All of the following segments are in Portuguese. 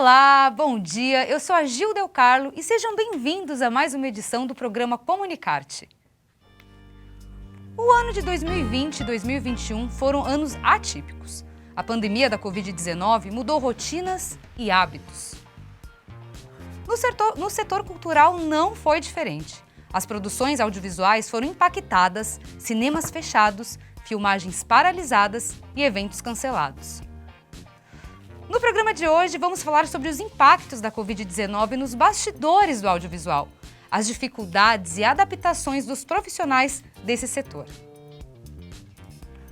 Olá, bom dia, eu sou a Gil Del Carlo e sejam bem-vindos a mais uma edição do programa Comunicarte. O ano de 2020 e 2021 foram anos atípicos. A pandemia da Covid-19 mudou rotinas e hábitos. No setor cultural não foi diferente. As produções audiovisuais foram impactadas, cinemas fechados, filmagens paralisadas e eventos cancelados. No programa de hoje, vamos falar sobre os impactos da Covid-19 nos bastidores do audiovisual, as dificuldades e adaptações dos profissionais desse setor.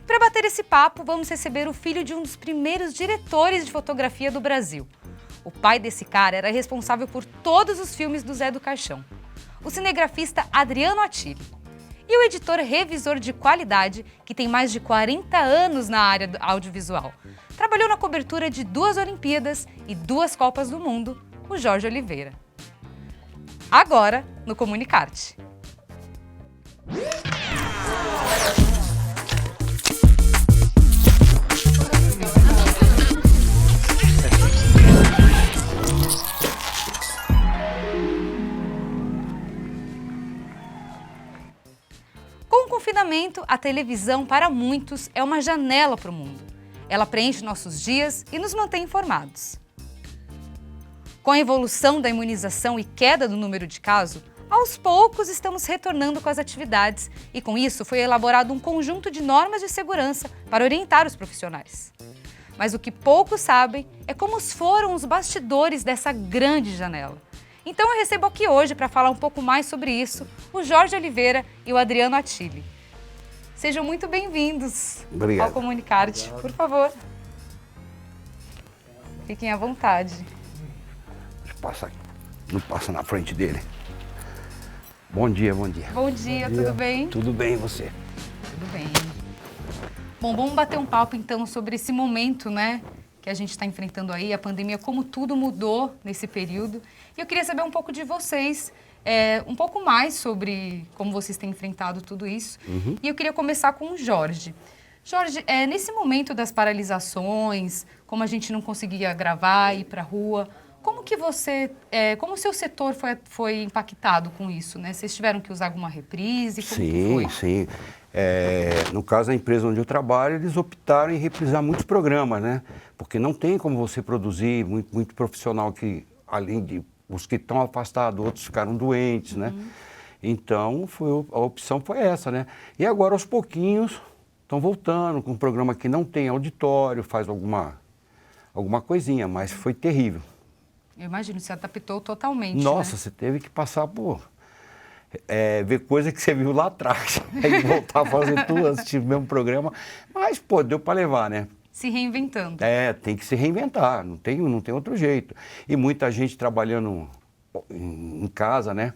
Para bater esse papo, vamos receber o filho de um dos primeiros diretores de fotografia do Brasil. O pai desse cara era responsável por todos os filmes do Zé do Caixão, o cinegrafista Adriano Attili. E o editor revisor de qualidade, que tem mais de 40 anos na área audiovisual. Trabalhou na cobertura de 2 Olimpíadas e 2 Copas do Mundo, o Jorge Oliveira. Agora, no Comunicarte. Com o confinamento, a televisão, para muitos, é uma janela para o mundo. Ela preenche nossos dias e nos mantém informados. Com a evolução da imunização e queda do número de casos, aos poucos estamos retornando com as atividades e, com isso, foi elaborado um conjunto de normas de segurança para orientar os profissionais. Mas o que poucos sabem é como foram os bastidores dessa grande janela. Então eu recebo aqui hoje, para falar um pouco mais sobre isso, o Jorge Oliveira e o Adriano Attili. Sejam muito bem-vindos ao Comunicarte, por favor. Fiquem à vontade. Não passa na frente dele. Bom dia, bom dia. Bom dia, tudo bem? Tudo bem, e você? Tudo bem. Bom, vamos bater um papo então sobre esse momento, né, que a gente está enfrentando aí, a pandemia, como tudo mudou nesse período. E eu queria saber um pouco de vocês, um pouco mais sobre como vocês têm enfrentado tudo isso. E eu queria começar com o Jorge. Jorge, nesse momento das paralisações, como a gente não conseguia gravar, ir para a rua, como que como o seu setor foi impactado com isso, né? Vocês tiveram que usar alguma reprise? Como que foi? Sim. No caso da empresa onde eu trabalho, eles optaram em reprisar muitos programas, né? Porque não tem como você produzir muito profissional que, além de os que estão afastados, outros ficaram doentes, né? Então, a opção foi essa, né? E agora, aos pouquinhos, estão voltando com um programa que não tem auditório, faz alguma coisinha, mas foi terrível. Eu imagino, você adaptou totalmente, Nossa, né? você teve que passar por... ver coisa que você viu lá atrás, aí voltar a fazer tudo, assistir o mesmo programa, mas, pô, deu para levar, né? Se reinventando. Tem que se reinventar, não tem outro jeito. E muita gente trabalhando em casa, né?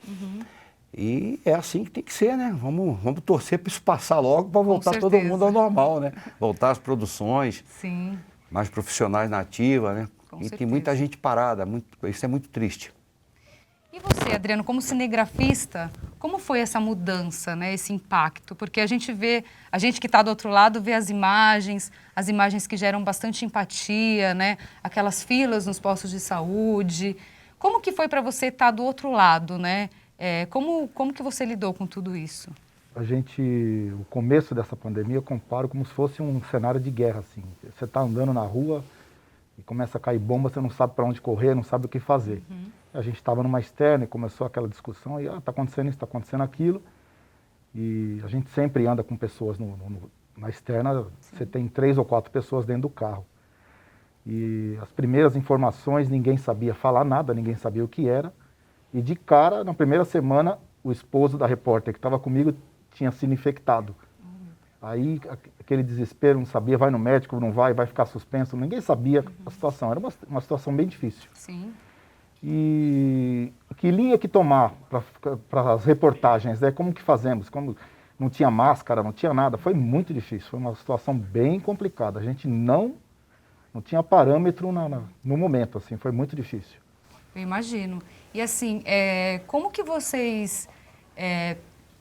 E é assim que tem que ser, né? Vamos torcer para isso passar logo para voltar todo mundo ao normal, né? Voltar às produções, Sim. mais profissionais na ativa, né? E tem muita gente parada, isso é muito triste. E você, Adriano, como cinegrafista, como foi essa mudança, né, esse impacto? Porque a gente que está do outro lado, vê as imagens que geram bastante empatia, né? Aquelas filas nos postos de saúde. Como que foi para você estar do outro lado, né? Como que você lidou com tudo isso? O começo dessa pandemia eu comparo como se fosse um cenário de guerra, assim. Você está andando na rua e começa a cair bomba, você não sabe para onde correr, não sabe o que fazer. A gente estava numa externa e começou aquela discussão e está acontecendo isso, está acontecendo aquilo. E a gente sempre anda com pessoas na externa. Sim. Você tem 3 ou 4 pessoas dentro do carro. E as primeiras informações, ninguém sabia falar nada, ninguém sabia o que era. E de cara, na primeira semana, o esposo da repórter que estava comigo tinha sido infectado. Aí aquele desespero, não sabia, vai no médico, não vai ficar suspenso. Ninguém sabia a situação, era uma situação bem difícil. Sim. E que linha que tomar para as reportagens, né? Como que fazemos? Como não tinha máscara, não tinha nada, foi muito difícil, foi uma situação bem complicada. A gente não tinha parâmetro no momento, assim, foi muito difícil. Eu imagino. E assim, como que vocês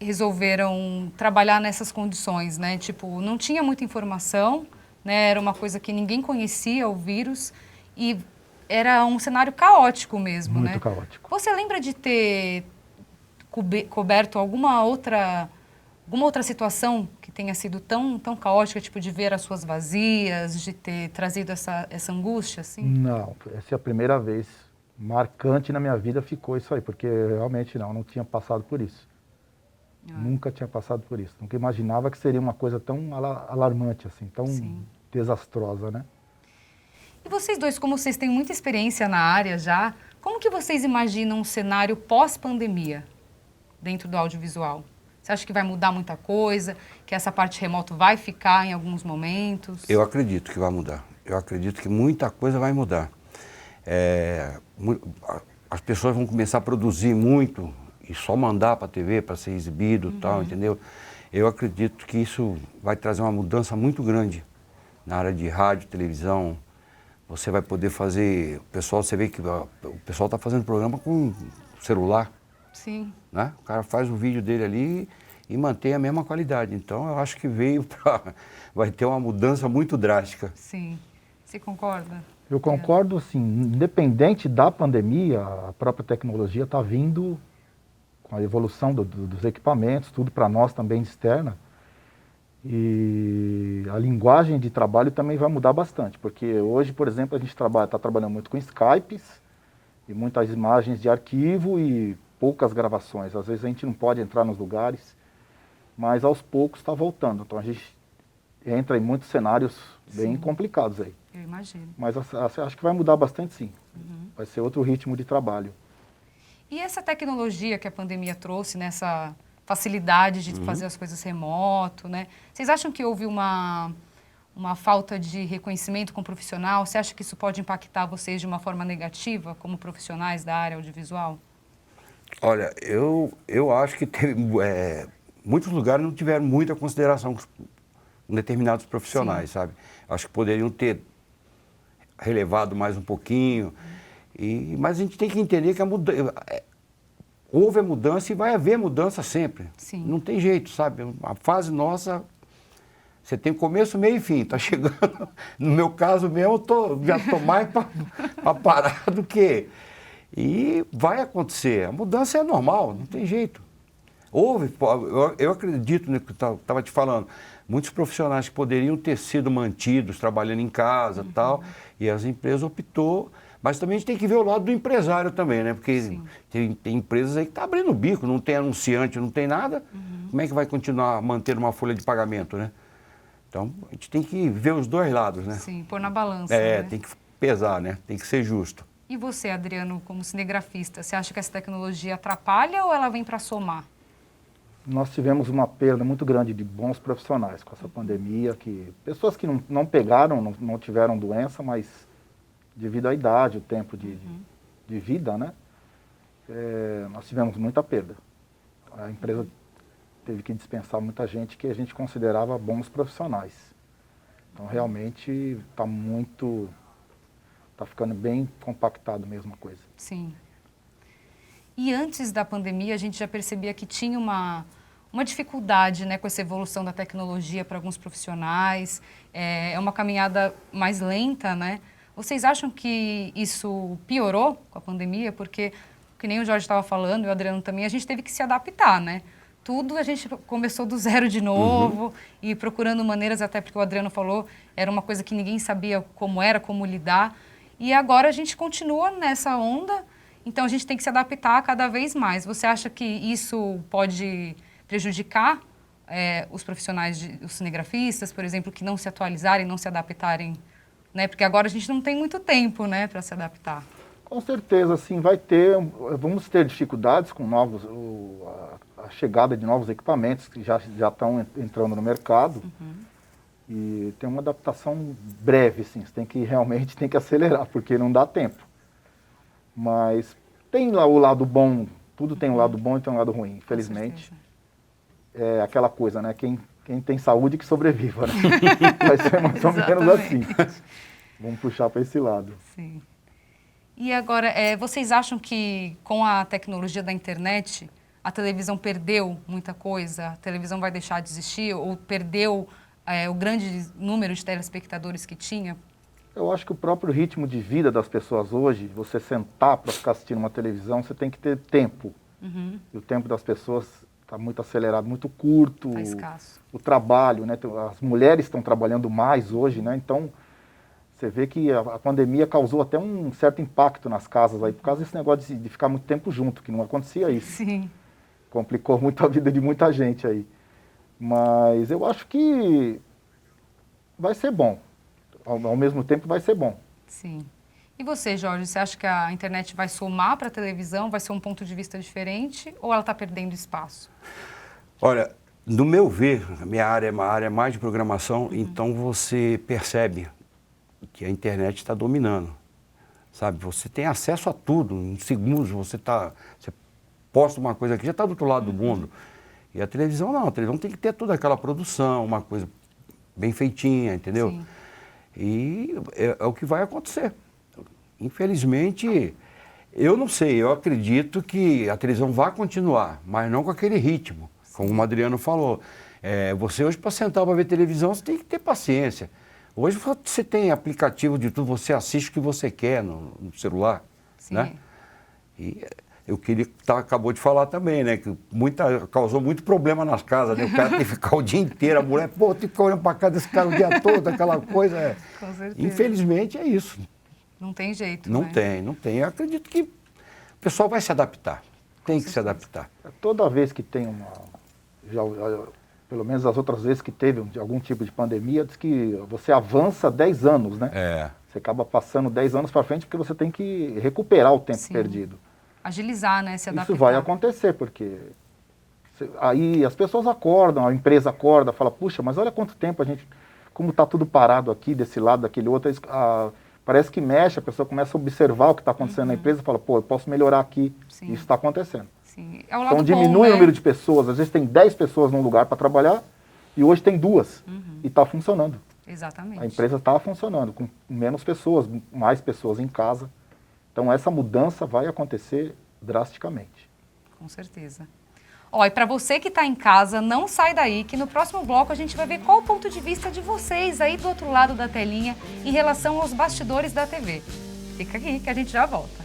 resolveram trabalhar nessas condições, né? Tipo, não tinha muita informação, né? Era uma coisa que ninguém conhecia, o vírus, e era um cenário caótico mesmo, né? Muito caótico. Você lembra de ter coberto alguma outra situação que tenha sido tão caótica, tipo de ver as suas vazias, de ter trazido essa angústia, assim? Não, essa é a primeira vez marcante na minha vida ficou isso aí, porque realmente não tinha passado por isso. Nunca tinha passado por isso. Nunca imaginava que seria uma coisa tão alarmante assim, tão desastrosa, né? E vocês dois, como vocês têm muita experiência na área já, como que vocês imaginam um cenário pós-pandemia dentro do audiovisual? Você acha que vai mudar muita coisa, que essa parte remota vai ficar em alguns momentos? Eu acredito que vai mudar. Eu acredito que muita coisa vai mudar. As pessoas vão começar a produzir muito e só mandar para a TV para ser exibido e tal, entendeu? Eu acredito que isso vai trazer uma mudança muito grande na área de rádio, televisão. Você vai poder fazer... você vê que o pessoal está fazendo programa com celular. Sim. Né? O cara faz o vídeo dele ali e mantém a mesma qualidade. Então, eu acho que vai ter uma mudança muito drástica. Sim. Você concorda? Eu concordo, assim, independente da pandemia, a própria tecnologia está vindo com a evolução dos equipamentos, tudo para nós também externa. E a linguagem de trabalho também vai mudar bastante, porque hoje, por exemplo, a gente está trabalhando muito com Skypes e muitas imagens de arquivo e poucas gravações. Às vezes a gente não pode entrar nos lugares, mas aos poucos está voltando. Então a gente entra em muitos cenários bem complicados aí. Eu imagino. Mas acho que vai mudar bastante, sim. Vai ser outro ritmo de trabalho. E essa tecnologia que a pandemia trouxe, nessa facilidade de fazer as coisas remoto, né? Vocês acham que houve uma falta de reconhecimento como profissional? Você acha que isso pode impactar vocês de uma forma negativa, como profissionais da área audiovisual? Olha, eu acho que muitos lugares não tiveram muita consideração com determinados profissionais, sabe? Acho que poderiam ter relevado mais um pouquinho. Mas a gente tem que entender que houve a mudança e vai haver mudança sempre. Sim. Não tem jeito, sabe? A fase nossa, você tem começo, meio e fim. Tá chegando, no meu caso mesmo, já estou mais para parar do que... E vai acontecer, a mudança é normal, não tem jeito. Eu acredito no que eu estava te falando, muitos profissionais que poderiam ter sido mantidos trabalhando em casa e tal, e as empresas optou, mas também a gente tem que ver o lado do empresário também, né? Porque tem empresas aí que estão abrindo o bico, não tem anunciante, não tem nada, como é que vai continuar mantendo uma folha de pagamento, né? Então, a gente tem que ver os dois lados, né? Sim, pôr na balança, né? Tem que pesar, né? Tem que ser justo. E você, Adriano, como cinegrafista, você acha que essa tecnologia atrapalha ou ela vem para somar? Nós tivemos uma perda muito grande de bons profissionais com essa pandemia, pessoas que não pegaram, não tiveram doença, mas devido à idade, o tempo de vida, né? Nós tivemos muita perda. A empresa teve que dispensar muita gente que a gente considerava bons profissionais. Então, realmente, está ficando bem compactado mesmo a coisa. Sim. E antes da pandemia, a gente já percebia que tinha uma dificuldade, né, com essa evolução da tecnologia para alguns profissionais. É uma caminhada mais lenta, né? Vocês acham que isso piorou com a pandemia? Porque, que nem o Jorge estava falando, e o Adriano também, a gente teve que se adaptar, né? Tudo a gente começou do zero de novo e procurando maneiras, até porque o Adriano falou, era uma coisa que ninguém sabia como era, como lidar. E agora a gente continua nessa onda, então a gente tem que se adaptar cada vez mais. Você acha que isso pode prejudicar os profissionais, os cinegrafistas, por exemplo, que não se atualizarem, não se adaptarem, né? Porque agora a gente não tem muito tempo, né, para se adaptar. Com certeza, sim, vamos ter dificuldades com a chegada de novos equipamentos que já estão entrando no mercado. E tem uma adaptação breve, sim, você realmente tem que acelerar, porque não dá tempo. Mas tem lá o lado bom, tudo tem um lado bom e tem um lado ruim, infelizmente. É aquela coisa, né? Quem tem saúde que sobreviva, né? Vai ser mais ou menos assim. Vamos puxar para esse lado. Sim. E agora, vocês acham que com a tecnologia da internet, a televisão perdeu muita coisa? A televisão vai deixar de existir ou perdeu o grande número de telespectadores que tinha? Eu acho que o próprio ritmo de vida das pessoas hoje, você sentar para ficar assistindo uma televisão, você tem que ter tempo. E o tempo das pessoas está muito acelerado, muito curto. Está escasso. O trabalho, né? As mulheres estão trabalhando mais hoje, né? Então, você vê que a pandemia causou até um certo impacto nas casas aí, por causa desse negócio de ficar muito tempo junto, que não acontecia isso. Sim. Complicou muito a vida de muita gente aí. Mas eu acho que vai ser bom. Ao mesmo tempo vai ser bom. Sim. E você, Jorge, você acha que a internet vai somar para a televisão, vai ser um ponto de vista diferente ou ela está perdendo espaço? Olha, no meu ver, a minha área é uma área mais de programação, então você percebe que a internet está dominando, sabe? Você tem acesso a tudo, em segundos você posta uma coisa aqui, já está do outro lado do mundo. E a televisão não, a televisão tem que ter toda aquela produção, uma coisa bem feitinha, entendeu? Sim. E é o que vai acontecer. Infelizmente, eu não sei, eu acredito que a televisão vai continuar, mas não com aquele ritmo, como o Adriano falou. Você hoje, para sentar para ver televisão, você tem que ter paciência. Hoje você tem aplicativo de tudo, você assiste o que você quer no celular, Sim. né? E eu queria, acabou de falar também, né? Que causou muito problema nas casas, né? O cara tem que ficar o dia inteiro, a mulher, pô, tem que ficar olhando para casa desse cara o dia todo, aquela coisa. Com certeza. Infelizmente é isso. Não tem jeito, Não né? tem. Eu acredito que o pessoal vai se adaptar. Tem que se adaptar. Toda vez que tem pelo menos as outras vezes que teve algum tipo de pandemia, diz que você avança 10 anos, né? Você acaba passando 10 anos para frente porque você tem que recuperar o tempo Sim. perdido. Agilizar, né? Se adaptar. Isso vai acontecer, porque aí as pessoas acordam, a empresa acorda, fala, puxa, mas olha quanto tempo a gente, como está tudo parado aqui, desse lado, daquele outro, parece que mexe, a pessoa começa a observar o que está acontecendo na empresa e fala, pô, eu posso melhorar aqui. Sim. Isso está acontecendo. Sim. É o lado Então diminui bom, né? o número de pessoas, às vezes tem 10 pessoas num lugar para trabalhar e hoje tem 2 e está funcionando. Exatamente. A empresa está funcionando com menos pessoas, mais pessoas em casa. Então essa mudança vai acontecer drasticamente. Com certeza. Ó, e para você que está em casa, não sai daí, que no próximo bloco a gente vai ver qual o ponto de vista de vocês aí do outro lado da telinha em relação aos bastidores da TV. Fica aqui que a gente já volta.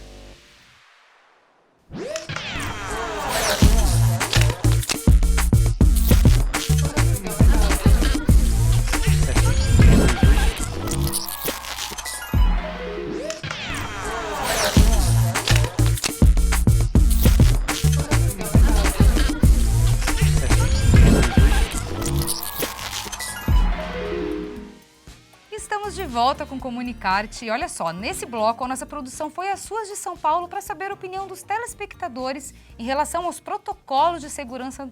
Estamos de volta com Comunicarte e olha só, nesse bloco a nossa produção foi às ruas de São Paulo para saber a opinião dos telespectadores em relação aos protocolos de segurança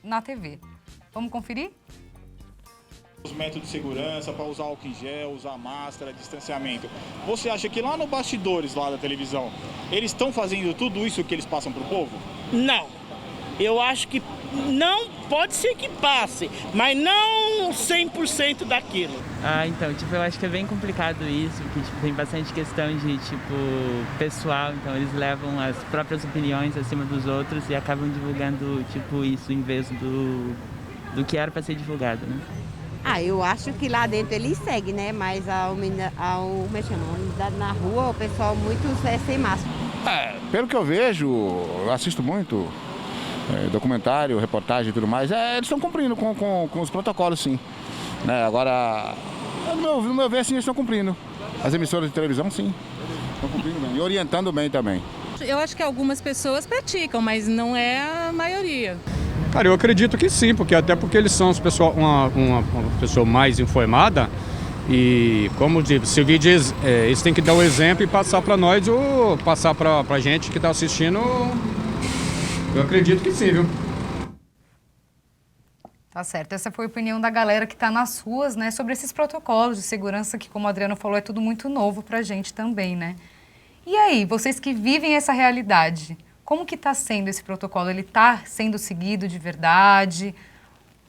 na TV. Vamos conferir? Os métodos de segurança para usar álcool em gel, usar máscara, distanciamento. Você acha que lá no bastidores lá da televisão, eles estão fazendo tudo isso que eles passam para o povo? Não. Eu acho que não, pode ser que passe, mas não 100% daquilo. Então, eu acho que é bem complicado isso, porque, tem bastante questão de, pessoal, então eles levam as próprias opiniões acima dos outros e acabam divulgando, isso em vez do que era para ser divulgado, né? Eu acho que lá dentro eles seguem, né? Mas a umidade na rua, o pessoal muito sem máscara. Pelo que eu vejo, eu assisto muito documentário, reportagem e tudo mais, eles estão cumprindo com os protocolos, sim. Né? Agora, no meu ver, sim, eles estão cumprindo. As emissoras de televisão, sim, estão cumprindo bem e orientando bem também. Eu acho que algumas pessoas praticam, mas não é a maioria. Cara, eu acredito que sim, porque eles são uma pessoa mais informada e, como o Silvio diz, eles têm que dar o exemplo e passar para nós ou passar para a gente que está assistindo. Eu acredito que sim, viu? Tá certo, essa foi a opinião da galera que está nas ruas, né, sobre esses protocolos de segurança que, como o Adriano falou, é tudo muito novo pra gente também, né? E aí, vocês que vivem essa realidade, como que está sendo esse protocolo? Ele está sendo seguido de verdade?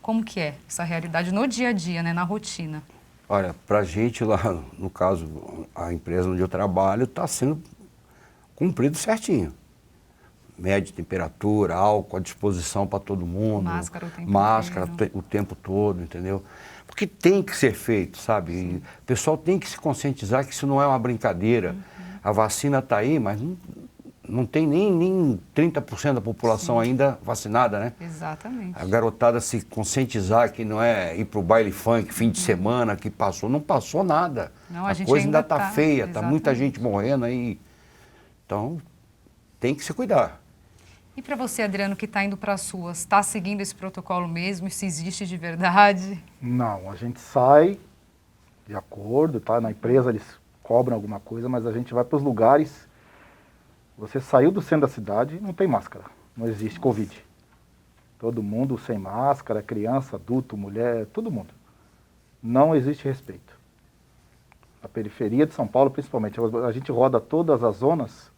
Como que é essa realidade no dia a dia, né, na rotina? Olha, pra gente lá, no caso, a empresa onde eu trabalho, está sendo cumprido certinho. mede temperatura, álcool à disposição para todo mundo. Máscara o tempo Máscara inteiro. o tempo todo, entendeu? Porque tem que ser feito, sabe? E o pessoal tem que se conscientizar que isso não é uma brincadeira. A vacina está aí, mas não tem nem 30% da população ainda vacinada, né? Exatamente. A garotada se conscientizar que não é ir para o baile funk fim de semana, que passou. Não passou nada. Não, a gente coisa ainda tá está feia, está muita exatamente. gente morrendo aí. Então, tem que se cuidar. E para você, Adriano, que está indo para as ruas, está seguindo esse protocolo mesmo? Isso existe de verdade? Não, a gente sai de acordo, tá? Na empresa eles cobram alguma coisa, mas a gente vai para os lugares. Você saiu do centro da cidade, não tem máscara, não existe Covid. Todo mundo sem máscara, criança, adulto, mulher, todo mundo. Não existe respeito. A periferia de São Paulo, principalmente, a gente roda todas as zonas,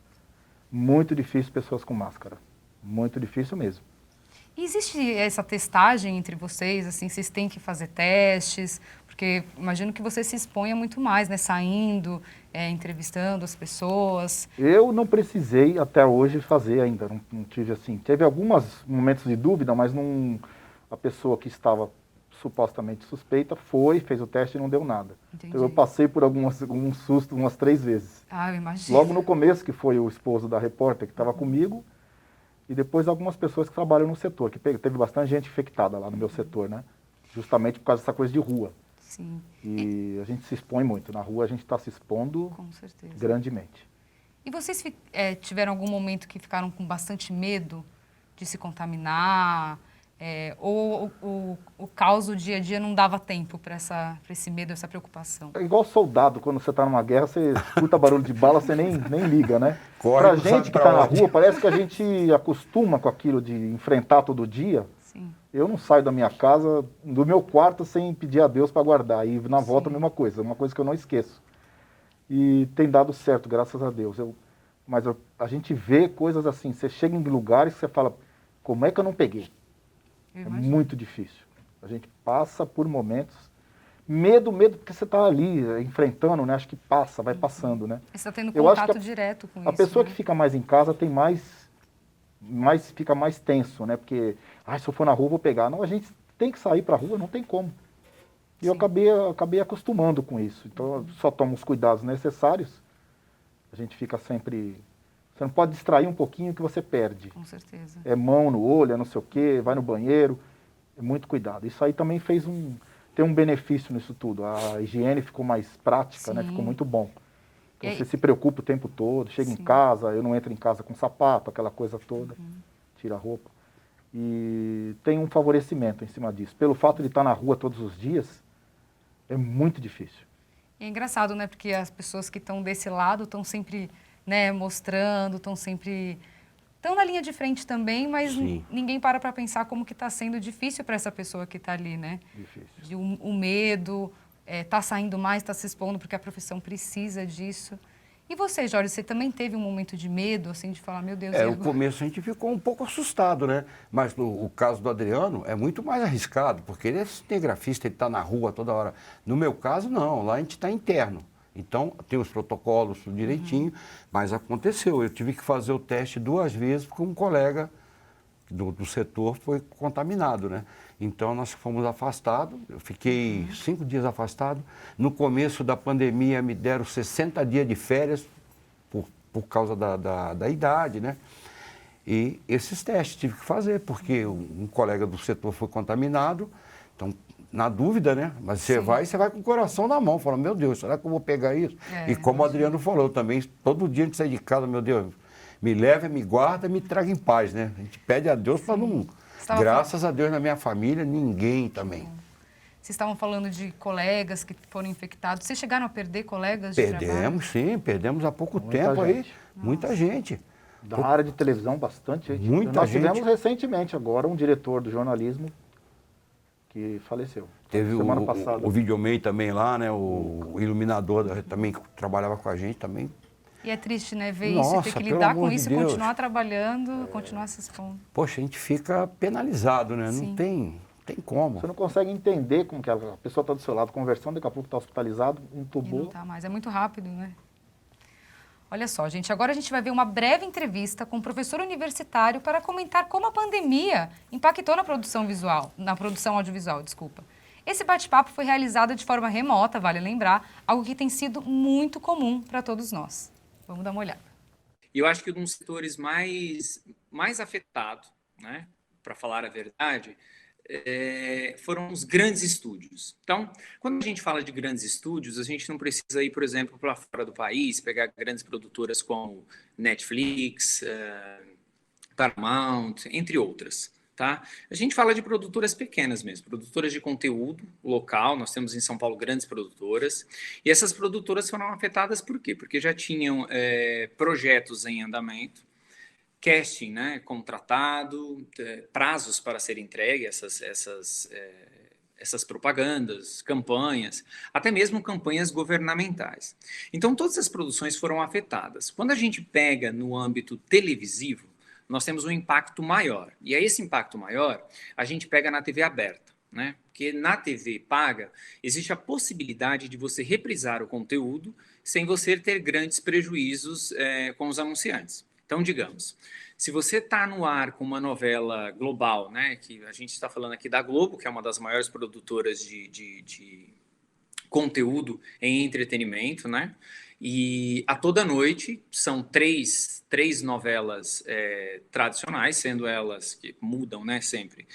muito difícil pessoas com máscara. Muito difícil mesmo. E existe essa testagem entre vocês, assim, vocês têm que fazer testes? Porque imagino que você se exponha muito mais, né? Saindo, entrevistando as pessoas. Eu não precisei até hoje fazer ainda, não tive assim. Teve alguns momentos de dúvida, mas a pessoa que estava supostamente suspeita fez o teste e não deu nada. Entendi. Então eu passei por algum susto umas 3 vezes. Ah, eu imagino. Logo no começo, que foi o esposo da repórter que estava comigo, e depois algumas pessoas que trabalham no setor, que teve bastante gente infectada lá no meu setor, né? Justamente por causa dessa coisa de rua. Sim. E a gente se expõe muito. Na rua a gente está se expondo Com certeza. grandemente. E vocês tiveram algum momento que ficaram com bastante medo de se contaminar? Ou o caos do dia a dia não dava tempo para esse medo, essa preocupação? É igual soldado, quando você está numa guerra, você escuta barulho de bala, você nem liga, né? Corre, Pra não gente sabe que pra está na onde. rua, parece que a gente acostuma com aquilo de enfrentar todo dia. Sim. Eu não saio da minha casa, do meu quarto, sem pedir a Deus para guardar. E na volta a mesma coisa, uma coisa que eu não esqueço. E tem dado certo, graças a Deus. Mas a gente vê coisas assim, você chega em lugares que você fala, como é que eu não peguei? É muito difícil. A gente passa por momentos. Medo, porque você está ali enfrentando, né? Acho que vai passando, né? Você está tendo Eu acho que contato direto com isso. A pessoa né? que fica mais em casa tem fica mais tenso, né? Porque, se eu for na rua, eu vou pegar. Não, a gente tem que sair para a rua, não tem como. E eu acabei acostumando com isso. Então, eu só tomo os cuidados necessários. A gente fica sempre... Você não pode distrair um pouquinho que você perde. Com certeza. É mão no olho, é não sei o quê, vai no banheiro. É muito cuidado. Isso aí também tem um benefício nisso tudo. A higiene ficou mais prática, né? Ficou muito bom. Então, você se preocupa o tempo todo, chega em casa, eu não entro em casa com sapato, aquela coisa toda, tira a roupa. E tem um favorecimento em cima disso. Pelo fato de estar na rua todos os dias, é muito difícil. E é engraçado, né? Porque as pessoas que estão desse lado estão sempre, né, mostrando, estão na linha de frente também, mas ninguém para pensar como que está sendo difícil para essa pessoa que está ali, né? Difícil. O medo, tá saindo mais, está se expondo porque a profissão precisa disso. E você, Jorge, você também teve um momento de medo, assim, de falar, meu Deus... No começo a gente ficou um pouco assustado, né? Mas o caso do Adriano é muito mais arriscado, porque ele é cinegrafista, ele está na rua toda hora. No meu caso, não, lá a gente está interno. Então, tem os protocolos tudo direitinho, mas aconteceu. Eu tive que fazer o teste 2 vezes porque um colega do setor foi contaminado, né? Então, nós fomos afastados, eu fiquei 5 dias afastado. No começo da pandemia, me deram 60 dias de férias por causa da idade, né? E esses testes tive que fazer, porque um colega do setor foi contaminado. Então, na dúvida, né? Mas você vai com o coração na mão, fala, meu Deus, será que eu vou pegar isso? E como o Adriano falou também, todo dia a gente sai de casa, meu Deus, me leva, me guarda, me traga em paz, né? A gente pede a Deus para não... Graças a Deus, na minha família, ninguém também. Vocês estavam falando de colegas que foram infectados. Vocês chegaram a perder colegas de trabalho? Perdemos, sim, perdemos há pouco tempo aí. Muita gente. Da área de televisão, bastante gente. Muita gente. Nós tivemos recentemente agora um diretor do jornalismo que faleceu. Teve semana passada. O videoman também lá, né? O iluminador também que trabalhava com a gente também. E é triste, né? Ver isso e ter que lidar com isso, continuar trabalhando, continuar se expondo. Poxa, a gente fica penalizado, né? Não tem como. Você não consegue entender como que a pessoa está do seu lado conversando, daqui a pouco está hospitalizado, entubou. E não tá mais. É muito rápido, né? Olha só, gente, agora a gente vai ver uma breve entrevista com um professor universitário para comentar como a pandemia impactou na produção audiovisual, desculpa. Esse bate-papo foi realizado de forma remota, vale lembrar, algo que tem sido muito comum para todos nós. Vamos dar uma olhada. E eu acho que um dos setores mais afetados, né, para falar a verdade, foram os grandes estúdios. Então, quando a gente fala de grandes estúdios, a gente não precisa ir, por exemplo, para fora do país, pegar grandes produtoras como Netflix, Paramount, entre outras. Tá? A gente fala de produtoras pequenas mesmo, produtoras de conteúdo local. Nós temos em São Paulo grandes produtoras, e essas produtoras foram afetadas por quê? Porque já tinham projetos em andamento, casting, né, contratado, prazos para ser entregue essas propagandas, campanhas, até mesmo campanhas governamentais. Então, todas as produções foram afetadas. Quando a gente pega no âmbito televisivo, nós temos um impacto maior. E aí, esse impacto maior, a gente pega na TV aberta, né? Porque na TV paga, existe a possibilidade de você reprisar o conteúdo sem você ter grandes prejuízos com os anunciantes. Então, digamos, se você está no ar com uma novela global, né, que a gente está falando aqui da Globo, que é uma das maiores produtoras de conteúdo em entretenimento, né, e a toda noite são três novelas tradicionais, sendo elas que mudam, né, sempre.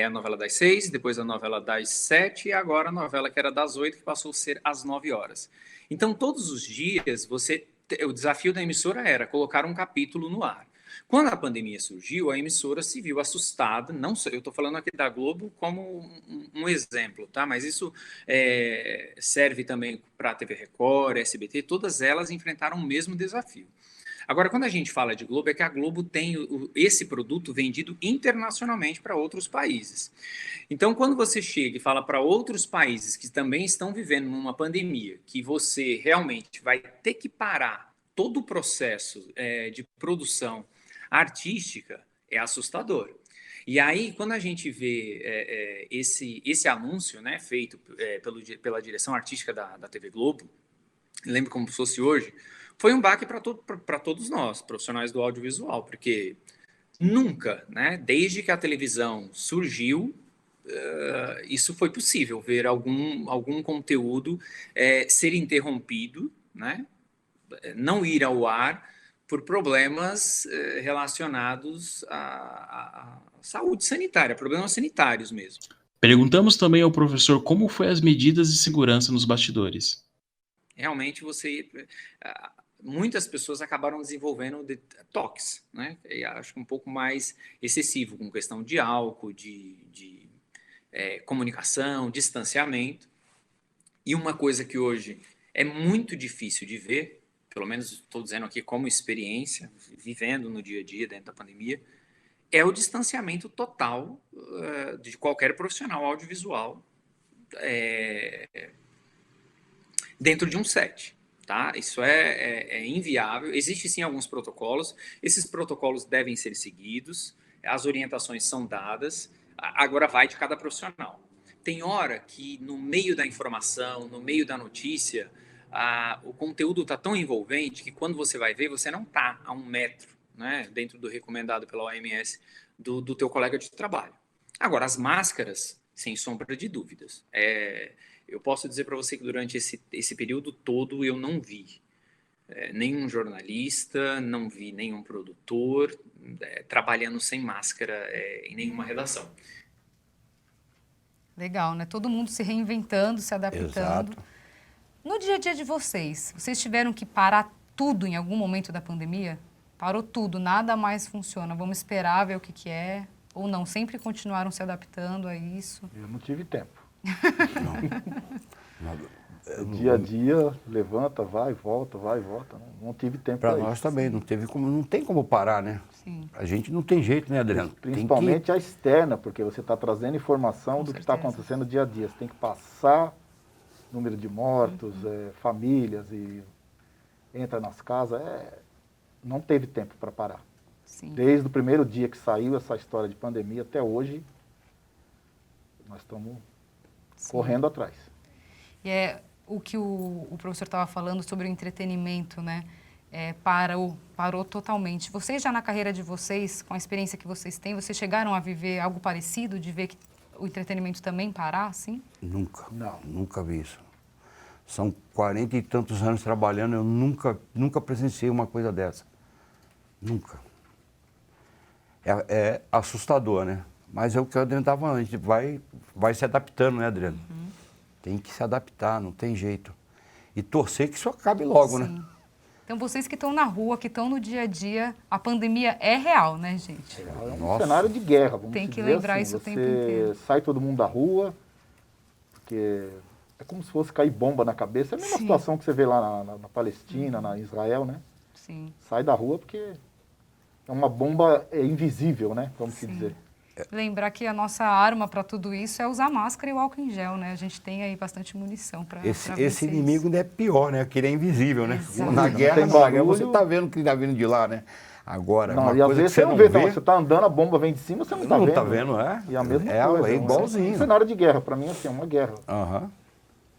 A novela das 6, depois a novela das 7 e agora a novela que era das 8, que passou a ser às 9 horas. Então, todos os dias, o desafio da emissora era colocar um capítulo no ar. Quando a pandemia surgiu, a emissora se viu assustada, não sei, eu estou falando aqui da Globo como um exemplo, tá? Mas isso serve também para a TV Record, SBT, todas elas enfrentaram o mesmo desafio. Agora, quando a gente fala de Globo, é que a Globo tem esse produto vendido internacionalmente para outros países. Então, quando você chega e fala para outros países que também estão vivendo numa pandemia, que você realmente vai ter que parar todo o processo de produção artística, é assustador. E aí, quando a gente vê esse anúncio, né, feito pela direção artística da TV Globo, lembro como se fosse hoje, foi um baque para todos nós, profissionais do audiovisual, porque nunca, né, desde que a televisão surgiu, isso foi possível, ver algum conteúdo ser interrompido, né, não ir ao ar por problemas relacionados à saúde sanitária, problemas sanitários mesmo. Perguntamos também ao professor como foi as medidas de segurança nos bastidores. Realmente muitas pessoas acabaram desenvolvendo toques, né? Eu acho que um pouco mais excessivo, com questão de álcool, de comunicação, distanciamento. E uma coisa que hoje é muito difícil de ver, pelo menos estou dizendo aqui como experiência, vivendo no dia a dia dentro da pandemia, é o distanciamento total de qualquer profissional audiovisual dentro de um set. Tá? Isso é inviável. Existem sim alguns protocolos, esses protocolos devem ser seguidos, as orientações são dadas, agora vai de cada profissional. Tem hora que no meio da informação, no meio da notícia, o conteúdo está tão envolvente que quando você vai ver, você não está a 1 metro, né, dentro do recomendado pela OMS do teu colega de trabalho. Agora, as máscaras, sem sombra de dúvidas. Eu posso dizer para você que durante esse período todo eu não vi nenhum jornalista, não vi nenhum produtor trabalhando sem máscara em nenhuma redação. Legal, né? Todo mundo se reinventando, se adaptando. Exato. No dia a dia de vocês tiveram que parar tudo em algum momento da pandemia? Parou tudo, nada mais funciona. Vamos esperar ver o que é, ou não? Sempre continuaram se adaptando a isso? Eu não tive tempo. Não. Dia a dia, levanta, vai, volta. Não tive tempo para isso. nós também, não tem como parar, né? Sim. A gente não tem jeito, né, Adriano? Principalmente a externa, porque você está trazendo informação do que está acontecendo dia a dia. Você tem que passar número de mortos, famílias, e entra nas casas. Não teve tempo para parar. Sim. Desde o primeiro dia que saiu essa história de pandemia até hoje, nós estamos correndo atrás. E o que o professor estava falando sobre o entretenimento, né? parou totalmente. Vocês já na carreira de vocês, com a experiência que vocês têm, vocês chegaram a viver algo parecido, de ver que o entretenimento também parar, assim? Nunca vi isso. São 40 e tantos anos trabalhando, eu nunca presenciei uma coisa dessa. Nunca. É assustador, né? Mas é o que o Adriano estava falando, a gente vai se adaptando, né, Adriano? Tem que se adaptar, não tem jeito. E torcer que isso acabe logo, né? Então, vocês que estão na rua, que estão no dia a dia, a pandemia é real, né, gente? É um cenário de guerra, vamos Tem que dizer lembrar assim. isso o tempo inteiro. Sai todo mundo da rua, porque é como se fosse cair bomba na cabeça. É a mesma situação que você vê lá na Palestina, na Israel, né? Sim. Sai da rua porque é uma bomba invisível, né? Vamos se dizer. Lembrar que a nossa arma para tudo isso é usar máscara e o álcool em gel, né? A gente tem aí bastante munição para Esse inimigo ainda é pior, né? Que ele é invisível, né? Exato. Na guerra, você tá vendo que tá vindo de lá, né? Agora, Não, uma e às coisa que vezes você não vê... você tá andando, a bomba vem de cima, você não tá vendo. Não tá vendo, é? E a mesma coisa. É igualzinho. É um cenário de guerra, para mim, assim, é uma guerra.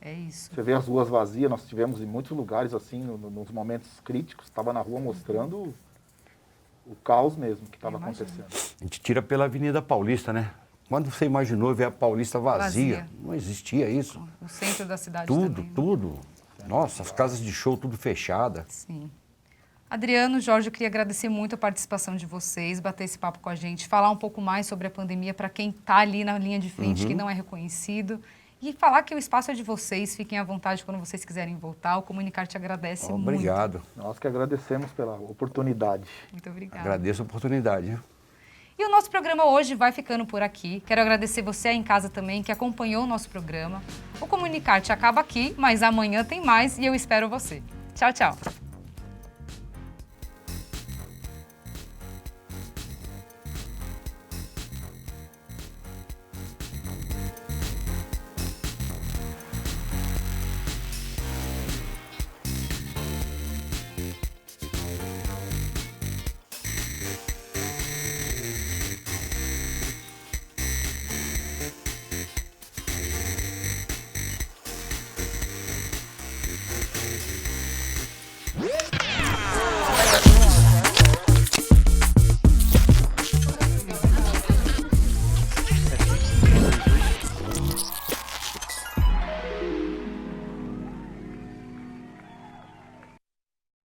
É isso. Você vê as ruas vazias, nós tivemos em muitos lugares, assim, nos momentos críticos, estava na rua mostrando o caos mesmo que estava acontecendo. A gente tira pela Avenida Paulista, né? Quando você imaginou ver a Paulista vazia? Não existia isso. O centro da cidade tudo, também. Tudo. Nossa, as casas de show tudo fechadas. Sim. Adriano, Jorge, eu queria agradecer muito a participação de vocês, bater esse papo com a gente, falar um pouco mais sobre a pandemia para quem está ali na linha de frente, que não é reconhecido. E falar que o espaço é de vocês, fiquem à vontade quando vocês quiserem voltar. O Comunicar te agradece muito. Obrigado. Nós que agradecemos pela oportunidade. Muito obrigada. Agradeço a oportunidade. Viu? E o nosso programa hoje vai ficando por aqui. Quero agradecer você aí em casa também que acompanhou o nosso programa. O Comunicar te acaba aqui, mas amanhã tem mais e eu espero você. Tchau, tchau.